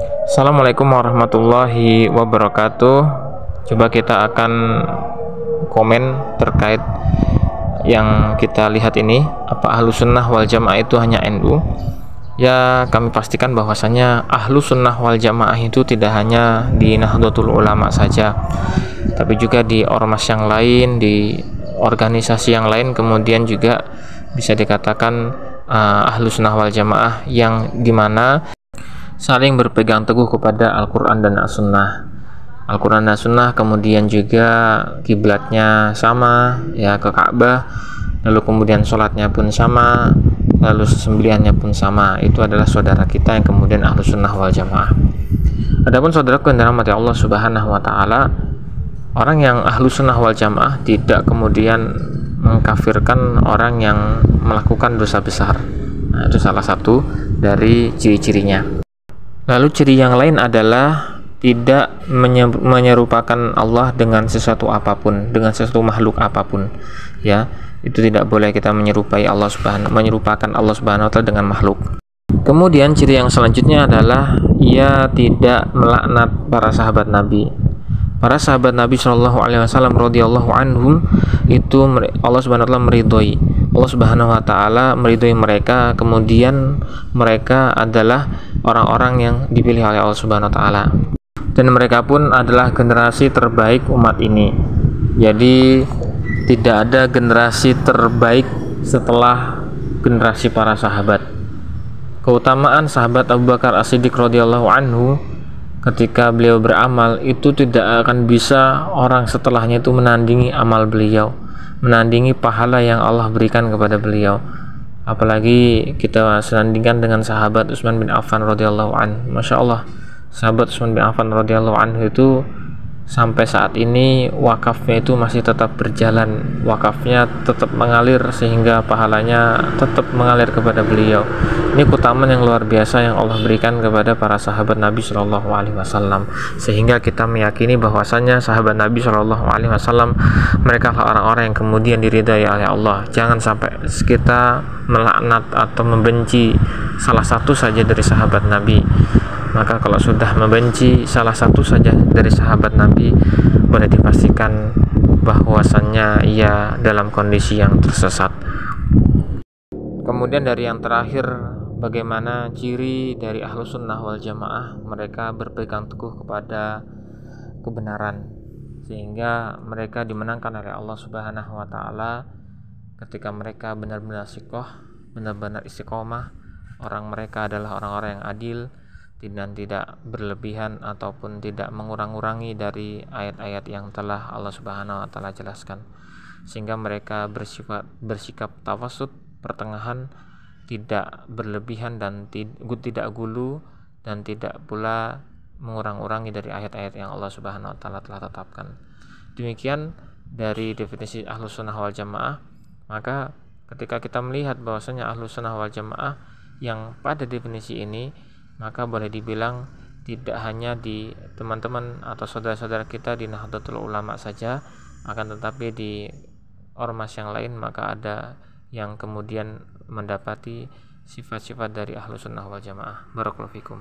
Assalamualaikum warahmatullahi wabarakatuh. Coba kita akan komen terkait yang kita lihat ini. Apa Ahlus Sunnah wal Jamaah itu hanya NU? Ya, kami pastikan bahwasanya Ahlus Sunnah wal Jamaah itu tidak hanya di Nahdlatul Ulama saja, tapi juga di ormas yang lain, di organisasi yang lain, kemudian juga bisa dikatakan Ahlus Sunnah wal Jamaah yang dimana saling berpegang teguh kepada Al-Quran dan As-Sunnah. Al-Quran dan As-Sunnah, kemudian juga kiblatnya sama ya, ke Ka'bah, lalu kemudian sholatnya pun sama, lalu sembelihannya pun sama. Itu adalah saudara kita yang kemudian Ahlus Sunnah wal Jamaah. Adapun saudaraku yang dirahmati Allah Subhanahu wa taala, orang yang Ahlus Sunnah wal Jamaah tidak kemudian mengkafirkan orang yang melakukan dosa besar. Nah, itu salah satu dari ciri-cirinya. Lalu ciri yang lain adalah tidak menyerupakan Allah dengan sesuatu apapun, dengan sesuatu makhluk apapun. Ya, itu tidak boleh kita menyerupakan Allah Subhanahu wa taala dengan makhluk. Kemudian ciri yang selanjutnya adalah ia tidak melaknat para sahabat Nabi. Para sahabat Nabi Shallallahu Alaihi Wasallam radhiyallahu anhum itu Allah Subhanahu wa taala meridhoi. Allah Subhanahu wa taala meridhoi mereka, kemudian mereka adalah orang-orang yang dipilih oleh Allah Subhanahu wa taala. Dan mereka pun adalah generasi terbaik umat ini. Jadi tidak ada generasi terbaik setelah generasi para sahabat. Keutamaan sahabat Abu Bakar As-Siddiq radhiyallahu anhu ketika beliau beramal itu tidak akan bisa orang setelahnya itu menandingi amal beliau, menandingi pahala yang Allah berikan kepada beliau. Apalagi kita sandingkan dengan sahabat Utsman bin Affan radhiyallahu anhu. Masya Allah, sahabat Utsman bin Affan radhiyallahu anhu itu sampai saat ini wakafnya itu masih tetap berjalan, wakafnya tetap mengalir sehingga pahalanya tetap mengalir kepada beliau. Ini keutamaan yang luar biasa yang Allah berikan kepada para sahabat Nabi Shallallahu Alaihi Wasallam, sehingga kita meyakini bahwasanya sahabat Nabi Shallallahu Alaihi Wasallam mereka adalah orang-orang yang kemudian diridai oleh Allah. Jangan sampai kita melaknat atau membenci salah satu saja dari sahabat Nabi. Maka kalau sudah membenci salah satu saja dari sahabat Nabi, boleh dipastikan bahwasannya ia dalam kondisi yang tersesat. Kemudian dari yang terakhir, bagaimana ciri dari Ahlus Sunnah wal Jamaah? Mereka berpegang teguh kepada kebenaran, sehingga mereka dimenangkan oleh Allah Subhanahu wa taala ketika mereka benar-benar sikoh, benar-benar istiqomah. Orang mereka adalah orang-orang yang adil dan tidak berlebihan ataupun tidak mengurang-urangi dari ayat-ayat yang telah Allah Subhanahu wa taala jelaskan, sehingga mereka bersikap tawasud, pertengahan, tidak berlebihan dan tidak gulu, dan tidak pula mengurang-urangi dari ayat-ayat yang Allah Subhanahu wa taala telah tetapkan. Demikian dari definisi Ahlus Sunnah wal Jamaah. Maka ketika kita melihat bahwasanya Ahlus Sunnah wal Jamaah yang pada definisi ini, maka boleh dibilang tidak hanya di teman-teman atau saudara-saudara kita di Nahdlatul Ulama saja, akan tetapi di ormas yang lain maka ada yang kemudian mendapati sifat-sifat dari Ahlus Sunnah wal Jamaah. Barakallahu fikum.